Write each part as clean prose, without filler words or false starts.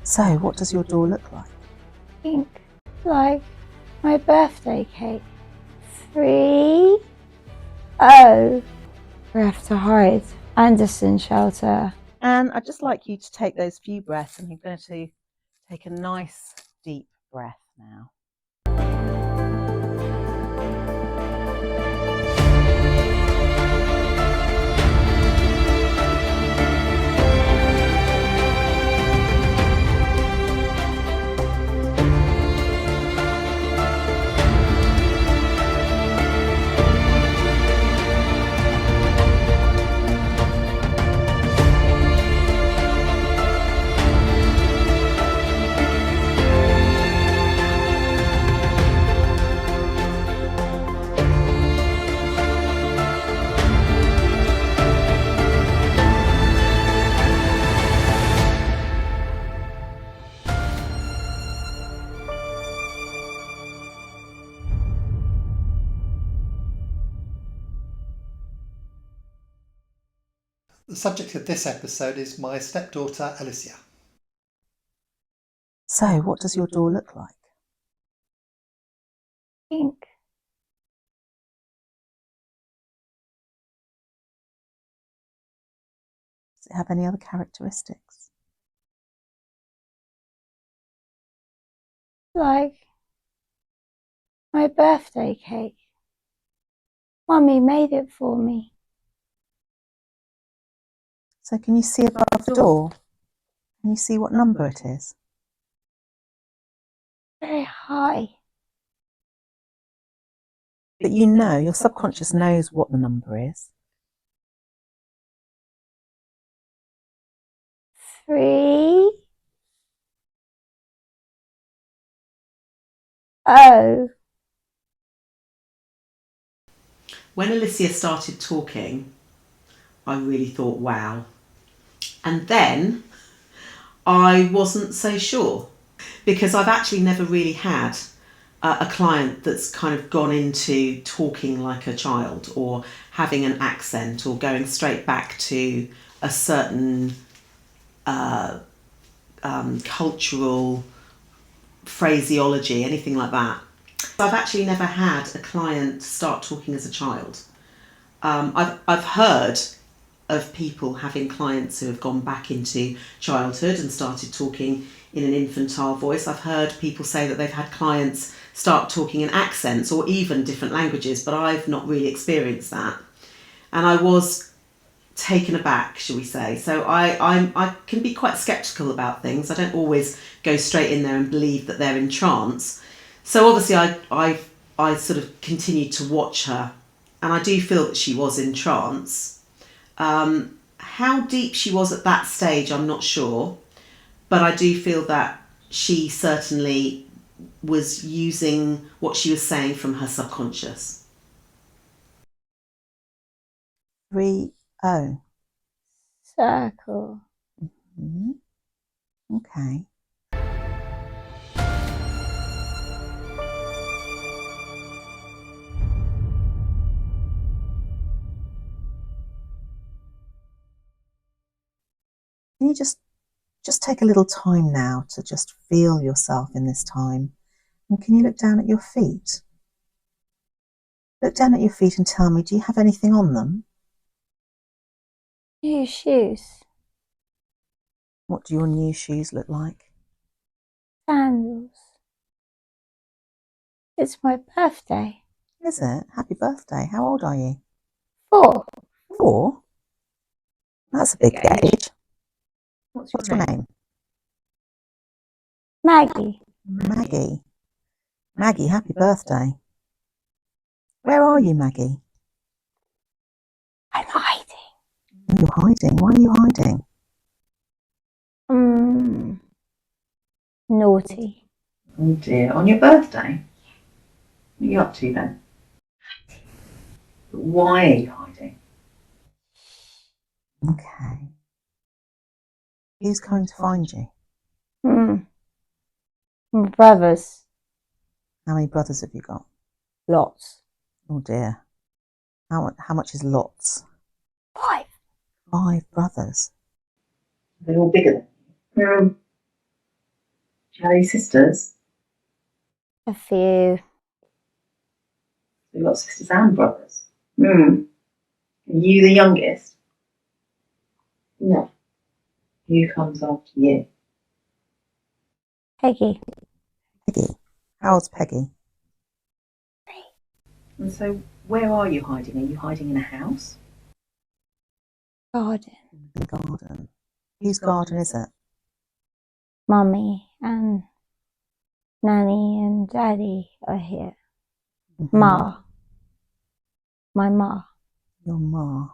So, what does your door look like? Pink, like my birthday cake. 3 Oh, we have to hide. Anderson shelter. And I'd just like you to take those few breaths, and you're going to take a nice deep breath now. The subject of this episode is my stepdaughter, Alicia. So, what does your door look like? Pink. Does it have any other characteristics? Like my birthday cake. Mummy made it for me. So, can you see above the door? Can you see what number it is? Very high. But you know, your subconscious knows what the number is. 3 Oh. When Alicia started talking, I really thought, wow. And then I wasn't so sure, because I've actually never really had a client that's kind of gone into talking like a child, or having an accent, or going straight back to a certain cultural phraseology, anything like that. I've actually never had a client start talking as a child. I've heard of people having clients who have gone back into childhood and started talking in an infantile voice. I've heard people say that they've had clients start talking in accents or even different languages, but I've not really experienced that. And I was taken aback, shall we say. So I can be quite sceptical about things. I don't always go straight in there and believe that they're in trance. So obviously I sort of continued to watch her, and I do feel that she was in trance. How deep she was at that stage, I'm not sure, but I do feel that she certainly was using what she was saying from her subconscious. 3 Oh. Circle. Mm-hmm. Okay. Can you just take a little time now to just feel yourself in this time? And can you look down at your feet? Look down at your feet and tell me, do you have anything on them? New shoes. What do your new shoes look like? Sandals. It's my birthday. Is it? Happy birthday. How old are you? 4. 4? That's a big age. What's your name? Maggie. Maggie. Maggie, happy birthday. Where are you, Maggie? I'm hiding. You're hiding. Why are you hiding? Naughty. Oh dear. On your birthday? What are you up to then? Why are you hiding? Okay. Who's coming to find you? My brothers. How many brothers have you got? Lots. Oh dear. How much is lots? 5. 5 brothers. They're all bigger than you. Do you have any sisters? A few. You've got sisters and brothers. Are you the youngest? No. Who comes after you? Peggy. Peggy. How old's Peggy? And so, where are you hiding? Are you hiding in a house? Garden. In the garden. Whose garden is it? Mummy and Nanny and Daddy are here. Mm-hmm. Ma. My ma. Your ma.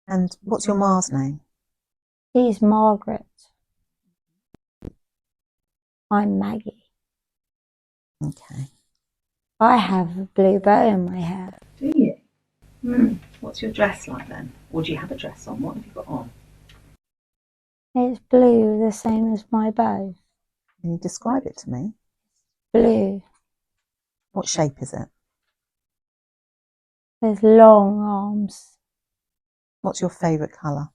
And what's your ma's name? She's Margaret. I'm Maggie. Okay. I have a blue bow in my hair. Do you? What's your dress like then? Or do you have a dress on? What have you got on? It's blue, the same as my bow. Can you describe it to me? Blue. What shape is it? There's long arms. What's your favourite colour?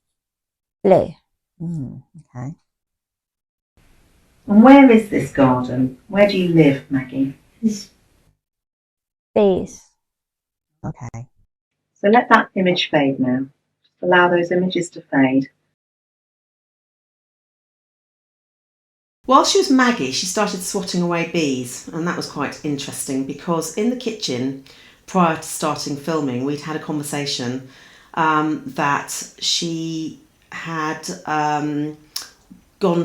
Blue. Okay. And where is this garden? Where do you live, Maggie? These. Okay. So let that image fade now. Just allow those images to fade. While she was Maggie, she started swatting away bees, and that was quite interesting because in the kitchen, prior to starting filming, we'd had a conversation that she had gone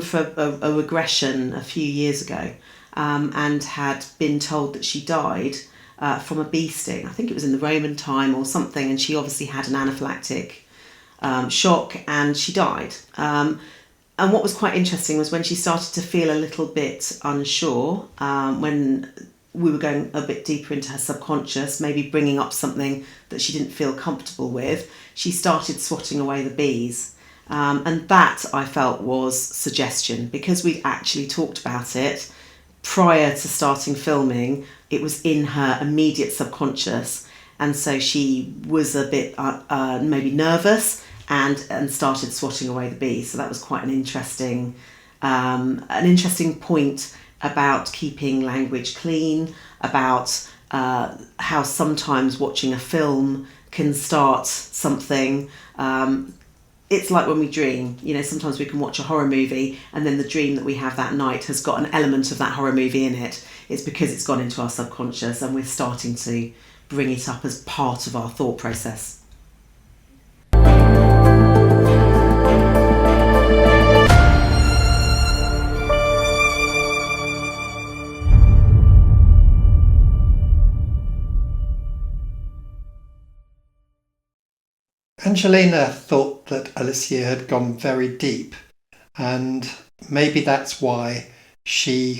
for a regression a few years ago and had been told that she died from a bee sting. I think it was in the Roman time or something, and she obviously had an anaphylactic shock and she died. And what was quite interesting was when she started to feel a little bit unsure, when we were going a bit deeper into her subconscious, maybe bringing up something that she didn't feel comfortable with, she started swatting away the bees. And that, I felt, was suggestion, because we'd actually talked about it prior to starting filming. It was in her immediate subconscious, and so she was a bit maybe nervous and started swatting away the bees. So that was quite an interesting point about keeping language clean, about how sometimes watching a film can start something. It's like when we dream, sometimes we can watch a horror movie and then the dream that we have that night has got an element of that horror movie in it. It's because it's gone into our subconscious and we're starting to bring it up as part of our thought process. Angelina thought that Alicia had gone very deep, and maybe that's why her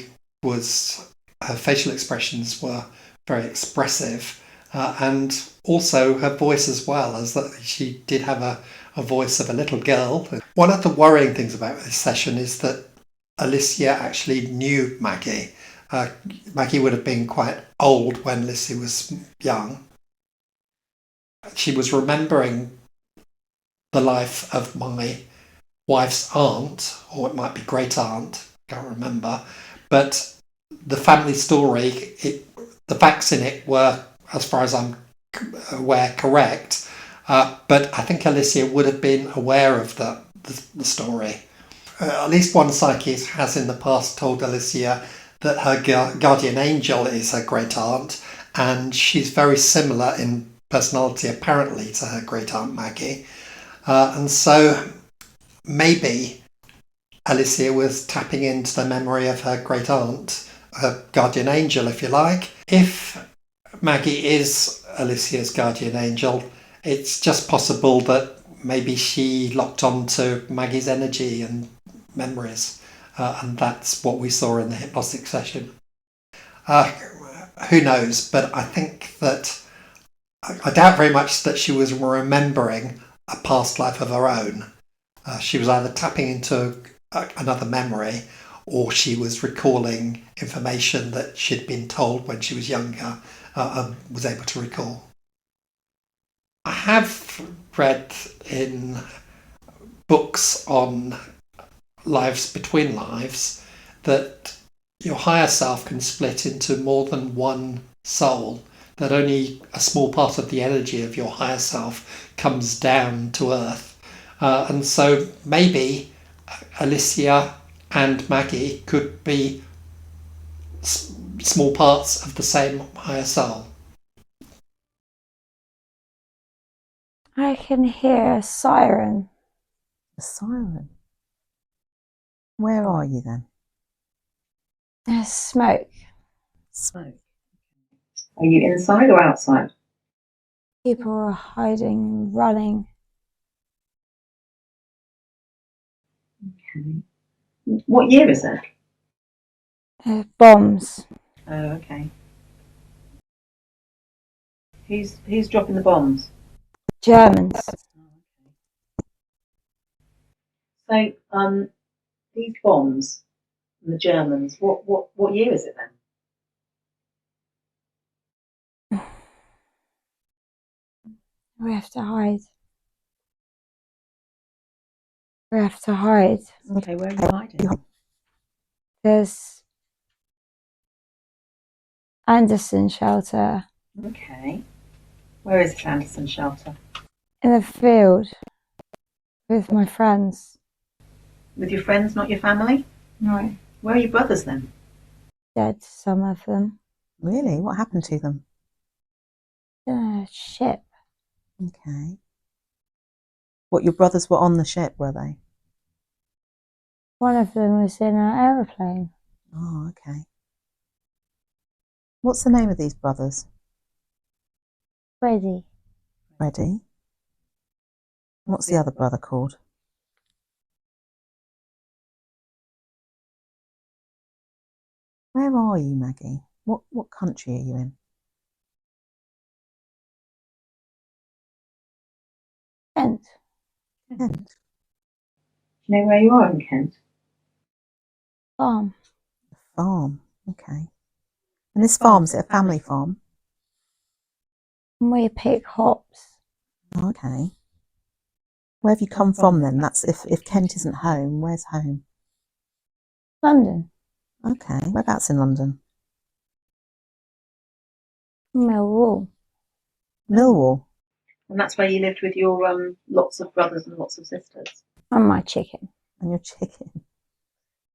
facial expressions were very expressive, and also her voice as well, as that she did have a voice of a little girl. One of the worrying things about this session is that Alicia actually knew Maggie. Maggie would have been quite old when Alicia was young. She was remembering the life of my wife's aunt, or it might be great aunt, can't remember, but the family story, the facts in it were, as far as I'm aware, correct, but I think Alicia would have been aware of the story. At least one psychic has in the past told Alicia that her guardian angel is her great aunt, and she's very similar in personality apparently to her great aunt Maggie. And so maybe Alicia was tapping into the memory of her great aunt, her guardian angel, if you like. If Maggie is Alicia's guardian angel, it's just possible that maybe she locked on to Maggie's energy and memories, and that's what we saw in the hypnotic session. Who knows, but I think that I doubt very much that she was remembering a past life of her own. She was either tapping into another memory, or she was recalling information that she'd been told when she was younger and was able to recall. I have read in books on lives between lives that your higher self can split into more than one soul, that only a small part of the energy of your higher self comes down to earth. And so maybe Alicia and Maggie could be small parts of the same higher soul. I can hear a siren. A siren. Where are you then? There's smoke. Smoke. Are you inside or outside? People are hiding, running. Okay. What year is it? Bombs. Oh, okay. Who's dropping the bombs? Germans. So, these bombs and the Germans, what year is it then? We have to hide. We have to hide. Okay, where are you hiding? There's Anderson shelter Okay. Where is this Anderson shelter? in the field with my friends. With your friends, not your family? No. Where are your brothers then? Dead, some of them. Really? What happened to them? In a ship. Okay. What, your brothers were on the ship, were they? One of them was in an aeroplane. Oh, okay. What's the name of these brothers? Ready. Freddie. What's the other brother called? Where are you, Maggie? What country are you in? Kent. Kent. Do you know where you are in Kent? Farm. Farm. Okay. And this farm, is it a family farm? And we pick hops. Okay. Where have you come from then? That's if Kent isn't home, where's home? London. Okay. Whereabouts in London? Millwall. Millwall. And that's where you lived with your lots of brothers and lots of sisters. And my chicken. And your chicken.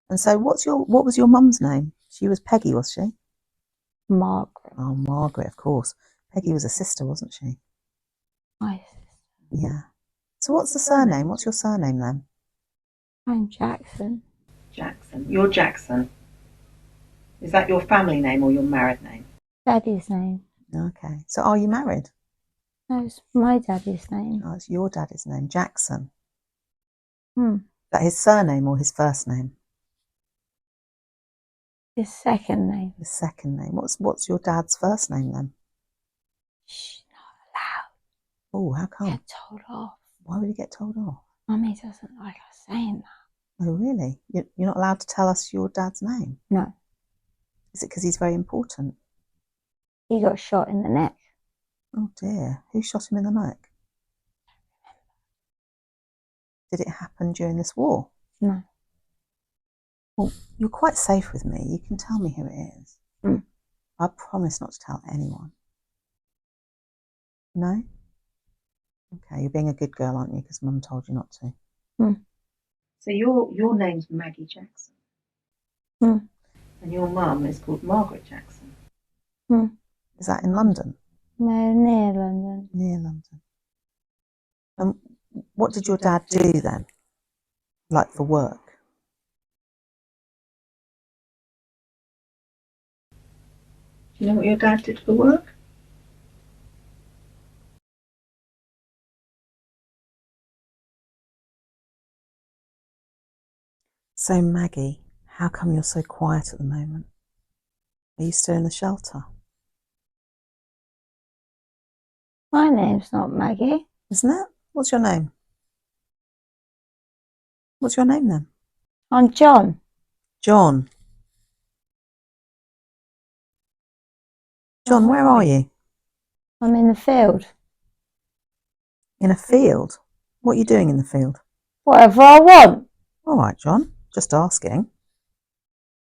And so what was your mum's name? She was Peggy, was she? Margaret. Oh, Margaret, of course. Peggy was a sister, wasn't she? My sister. Yeah. So what's the surname? What's your surname then? I'm Jackson. Jackson. You're Jackson. Is that your family name or your married name? Daddy's name. Okay. So are you married? No, it's my daddy's name. Oh, it's your daddy's name, Jackson. Hmm. Is that his surname or his first name? His second name. His second name. What's your dad's first name then? Shh, not Oh, how allowed. come? Get told off. Why would he get told off? Mummy doesn't like us saying that. Oh, really? You're not allowed to tell us your dad's name? No. Is it because he's very important? He got shot in the neck. Oh dear. Who shot him in the neck? Did it happen during this war? No. Well, you're quite safe with me. You can tell me who it is. Mm. I promise not to tell anyone. No? Okay, you're being a good girl, aren't you? Because Mum told you not to. Mm. So your name's Maggie Jackson. Mm. And your mum is called Margaret Jackson. Mm. Is that in London? No, near London. Near London. And what did your dad do then? Like for work? Do you know what your dad did for work? So Maggie, how come you're so quiet at the moment? Are you still in the shelter? My name's not Maggie. Isn't it? What's your name? What's your name then? I'm John. John. John, where are you? I'm in the field. In a field? What are you doing in the field? Whatever I want. All right, John. Just asking.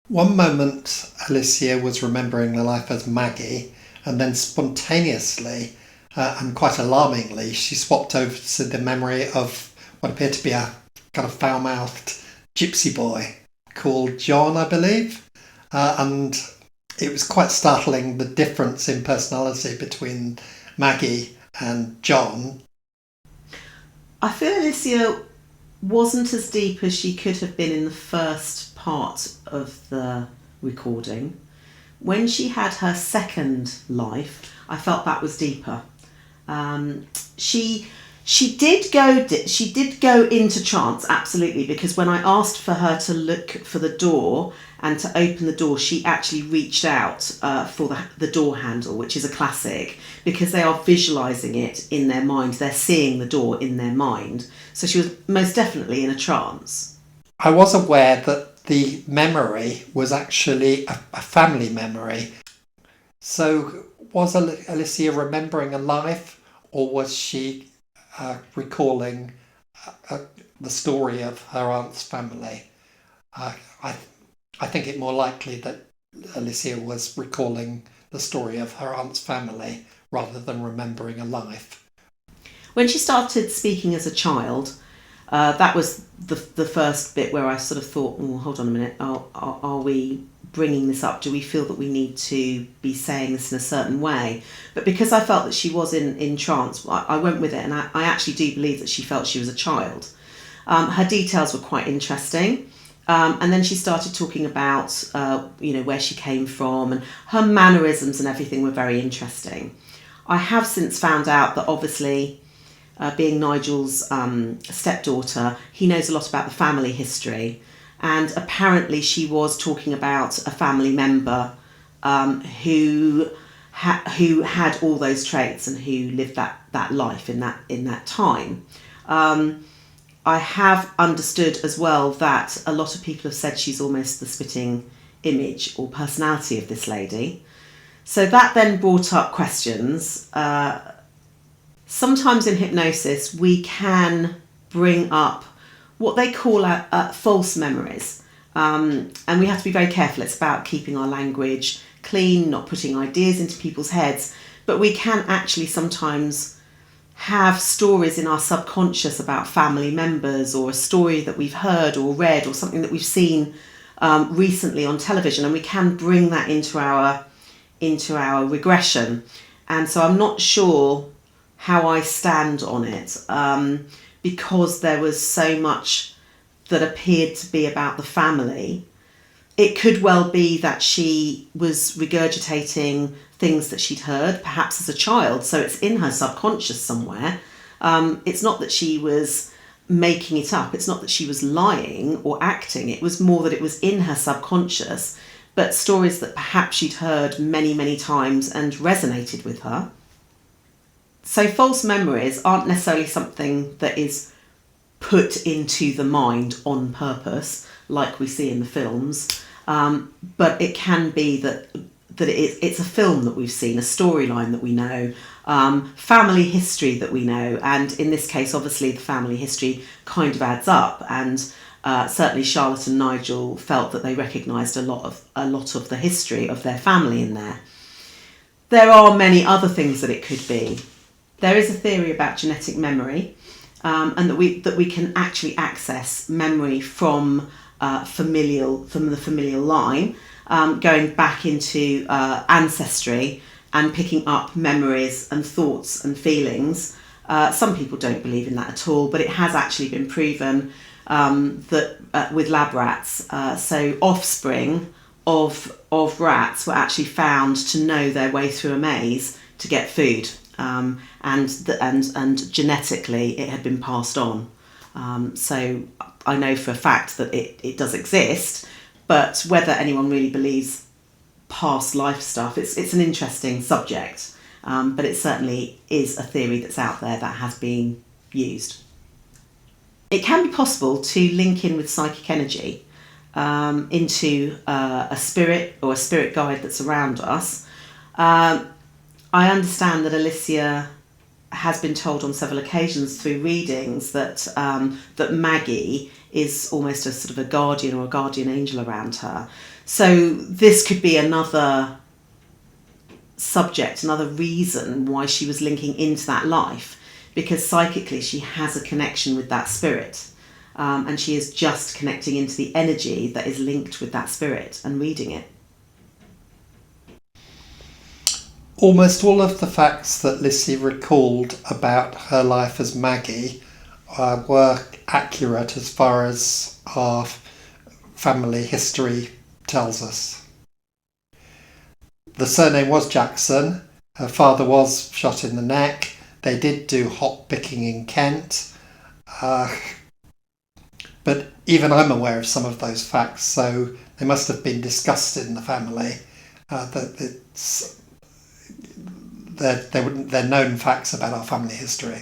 One moment, Alicia was remembering the life as Maggie, and then spontaneously and quite alarmingly, she swapped over to the memory of what appeared to be a kind of foul-mouthed gypsy boy called John, I believe. And it was quite startling, the difference in personality between Maggie and John. I feel Alicia wasn't as deep as she could have been in the first part of the recording. When she had her second life, I felt that was deeper. She did go into trance, absolutely, because when I asked for her to look for the door and to open the door, she actually reached out for the door handle, which is a classic, because they are visualising it in their mind. They're seeing the door in their mind. So she was most definitely in a trance. I was aware that the memory was actually a family memory. So was Alicia remembering a life, or was she recalling the story of her aunt's family? I think it more likely that Alicia was recalling the story of her aunt's family rather than remembering a life. When she started speaking as a child, that was the first bit where I sort of thought, oh, hold on a minute, are we bringing this up? Do we feel that we need to be saying this in a certain way? But because I felt that she was in trance, I went with it, and I actually do believe that she felt she was a child. Her details were quite interesting. And then she started talking about, where she came from, and her mannerisms and everything were very interesting. I have since found out that obviously, being Nigel's stepdaughter, he knows a lot about the family history. And apparently she was talking about a family member who had all those traits and who lived that life in that time. I have understood as well that a lot of people have said she's almost the spitting image or personality of this lady. So that then brought up questions. Sometimes in hypnosis, we can bring up what they call false memories. And we have to be very careful. It's about keeping our language clean, not putting ideas into people's heads. But we can actually sometimes have stories in our subconscious about family members, or a story that we've heard or read, or something that we've seen recently on television, and we can bring that into our regression. And so I'm not sure how I stand on it, because there was so much that appeared to be about the family. It could well be that she was regurgitating things that she'd heard, perhaps as a child, so it's in her subconscious somewhere. It's not that she was making it up, it's not that she was lying or acting, it was more that it was in her subconscious, but stories that perhaps she'd heard many, many times and resonated with her. So false memories aren't necessarily something that is put into the mind on purpose, like we see in the films, but it can be that it's a film that we've seen, a storyline that we know, family history that we know, and in this case, obviously, the family history kind of adds up, and certainly Charlotte and Nigel felt that they recognised a lot of the history of their family in there. There are many other things that it could be. There is a theory about genetic memory, and that we can actually access memory from the familial line, going back into ancestry and picking up memories and thoughts and feelings. Some people don't believe in that at all, but it has actually been proven that with lab rats, so offspring of rats were actually found to know their way through a maze to get food, and genetically it had been passed on. So I know for a fact that it does exist, but whether anyone really believes past life stuff, it's an interesting subject, but it certainly is a theory that's out there that has been used. It can be possible to link in with psychic energy into a spirit or a spirit guide that's around us. I understand that Alicia has been told on several occasions through readings that that Maggie is almost a sort of a guardian or a guardian angel around her. So this could be another subject, another reason why she was linking into that life, because psychically she has a connection with that spirit, and she is just connecting into the energy that is linked with that spirit and reading it. Almost all of the facts that Lissy recalled about her life as Maggie were accurate as far as our family history tells us. The surname was Jackson. Her father was shot in the neck. They did do hot picking in Kent. But even I'm aware of some of those facts, so they must have been discussed in the family. They're known facts about our family history.